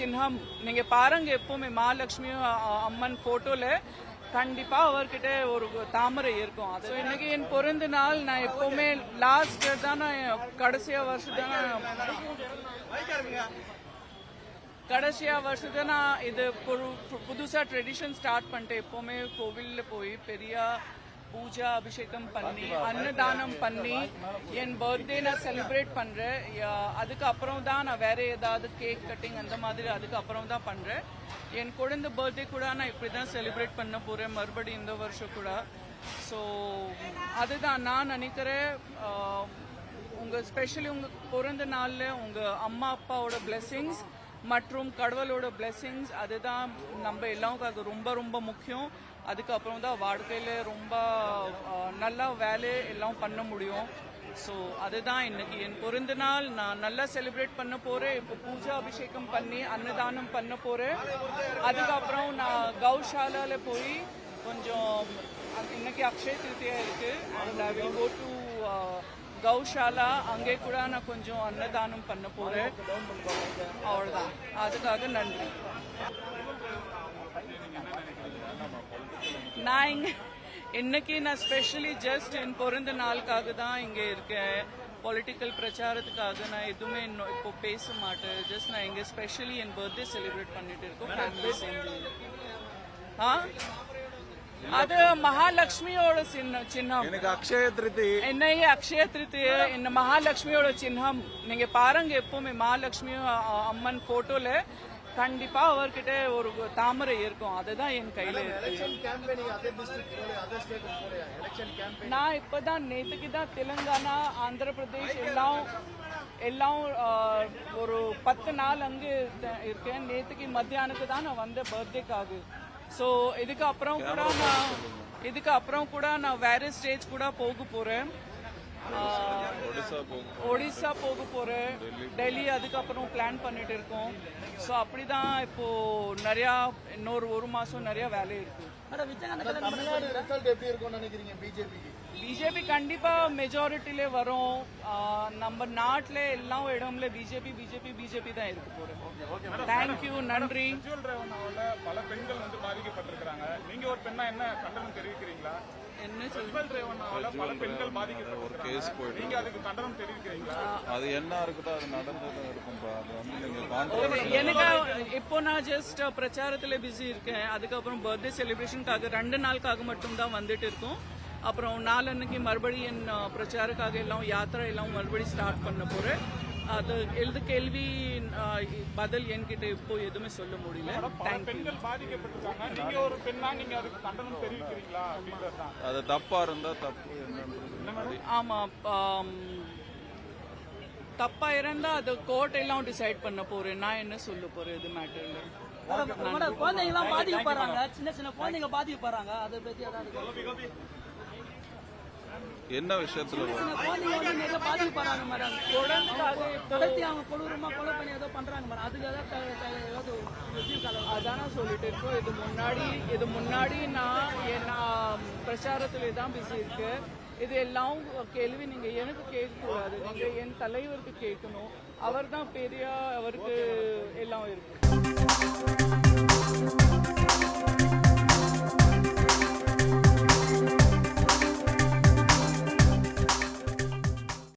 சின்னம் நீங்க பாருங்க, எப்பவுமே மகாலட்சுமி அம்மன் போட்டோல கண்டிப்பா அவர்கிட்ட ஒரு தாமரை இருக்கும். அது இன்னைக்கு என் பிறந்த நாள். நான் எப்பவுமே லாஸ்ட் தான், கடைசியா வருஷத்தை நான் இது புதுசா ட்ரெடிஷன் ஸ்டார்ட் பண்ணிட்டேன். எப்பவுமே கோவில்ல போய் பெரிய பூஜா அபிஷேகம் பண்ணி அன்னதானம் பண்ணி என் பர்த்டே நான் செலிப்ரேட் பண்றேன். அதுக்கப்புறம் தான் நான் வேற ஏதாவது கேக் கட்டிங் அந்த மாதிரி அதுக்கப்புறம் தான் பண்றேன். என் குழந்தை பர்த்டே கூட நான் இப்படிதான் செலிப்ரேட் பண்ண போறேன் மறுபடியும் இந்த வருஷம் கூட. ஸோ அதுதான் நான் நினைக்கிறேன். உங்க ஸ்பெஷலி உங்க பிறந்த நாள்ல உங்க அம்மா அப்பாவோட பிளெஸிங்ஸ் மற்றும் கடவுளோட பிளெஸிங்ஸ் அதுதான் நம்ம எல்லாருக்கும் ரொம்ப ரொம்ப முக்கியம். அதுக்கப்புறம் தான் வாழ்க்கையில ரொம்ப நல்லா வேலை எல்லாம் பண்ண முடியும். ஸோ அதுதான் இன்னைக்கு என் பிறந்த நாள். நான் நல்லா செலிப்ரேட் பண்ண போறேன். இப்போ பூஜா அபிஷேகம் பண்ணி அன்னதானம் பண்ண போறேன். அதுக்கப்புறம் நான் கௌஷாலால போய் கொஞ்சம் இன்னைக்கு அக்ஷய திருத்தியா இருக்கு. And I will go to Gaushala. அங்கே கூட நான் கொஞ்சம் அன்னதானம் பண்ண போறேன். அவ்வளவுதான். அதுக்காக நன்றி. நான் இங்க இன்னைக்கு நான் ஸ்பெஷலி ஜஸ்ட் என் பிறந்த நாளுக்காக தான் இங்கே இருக்கேன். பொலிட்டிக்கல் பிரச்சாரத்துக்காக நான் எதுவுமே இப்போ பேச மாட்டேன். ஜஸ்ட் நான் இங்கே ஸ்பெஷலி என் பர்த்டே செலிப்ரேட் பண்ணிட்டு இருக்கோம் ஃபேமிலி சேர்ந்து. அது மகாலட்சுமியோட சின்னம். அக்ஷய திருத்தி என்னையே அக்ஷய திருத்தி இந்த மகாலட்சுமியோட சின்னம் நீங்க பாருங்க, எப்பவுமே மகாலட்சுமி அம்மன் போட்டோல கண்டிப்பா அவர்கிட்ட ஒரு தாமரை இருக்கும். அதுதான் என் கையில இருக்கு. நான் இப்பதான் நேற்றுக்கு தான் தெலுங்கானா ஆந்திர பிரதேஷ் எல்லாம் ஒரு 10 நாள் அங்கே இருக்கேன். நேற்றுக்கு மத்தியானத்துக்கு தான் நான் வந்த பர்த்டேக்காக. ஸோ இதுக்கு அப்புறம் கூட நான் வேற ஸ்டேஜ் கூட போக போறேன். ஒடிசா போக போறேன், டெல்லி அதுக்கப்புறம் பிளான் பண்ணிட்டு இருக்கோம். ஸோ அப்படிதான் இப்போ நிறைய இன்னொரு 1 மாசம் நிறைய வேலை இருக்கு. பிஜேபி கண்டிப்பா மெஜாரிட்டில வரும். நம்ம நாட்டில் எல்லா இடம்ல பிஜேபி தான் இருக்கு போறோம். தேங்க்யூ, நன்றி. பல பெண்கள் பாதிக்கப்பட்டிருக்காங்க. நீங்க ஒரு பெண்ணா என்ன கண்டனம் தெரிவிக்கிறீங்களா? என்ன பல பெண்கள் பாதிக்கப்பட்டிருக்காங்க. நீங்க அதுக்கு கண்டனம் தெரிவிக்கிறீங்களா? அது என்ன இருக்குதோ அது நடந்தது இருக்கும். எனக்கு இப்போ நான் ஜஸ்ட் பிரச்சாரத்துல பிஸி இருக்கேன். அதுக்கப்புறம் பர்த்டே செலிப்ரேஷனுக்காக 2 நாளுக்காக மட்டும் தான் வந்துட்டு இருக்கோம். அப்புறம் நாளன்னைக்கு மறுபடியும் என் பிரச்சாரக்காக எல்லாம் யாத்திரை எல்லாம் மறுபடியும் ஸ்டார்ட் பண்ண போறேன். அது எழுது கேள்வி பதில் என்கிட்ட இப்போ எதுவுமே சொல்ல முடியல. பெண்கள் பாதிக்கப்பட்டிருக்காங்க. நீங்க ஒரு பெண்ணா நீங்க அதுக்கு கண்டனம் தெரிவிக்கிறீங்களா? அது தப்பா இருந்தா தப்பு. ஆமா, தப்பா இருந்தா அது கோர்ட் எல்லாம் டிசைட் பண்ண போறேன். நான் என்ன சொல்ல போறேன் இது மேட்டர்ல. குழந்தைங்க எல்லாம் பாதிக்கப்படுறாங்க, சின்ன குழந்தைங்க பாதிக்கப்படுறாங்க. அதை பத்தி அதாவது என்ன விஷயத்துல பாதிக்கப்படுறாங்க மேடம். தொடர்ச்சி அவங்க கொடூரமா கொலை பண்ணி ஏதோ பண்றாங்க மேடம். அதுக்கு ஏதாவது அதான சொல்லிட்டு இருக்கோம். இது முன்னாடி நான் பிரச்சாரத்துல தான் பிஸி இருக்கு. இது எல்லாம் கேள்வி நீங்க எனக்கு கேட்கக்கூடாது. நீங்க என் தலைவருக்கு கேட்கணும். அவர் தான் பெரிய, அவருக்கு எல்லாம் இருக்கு.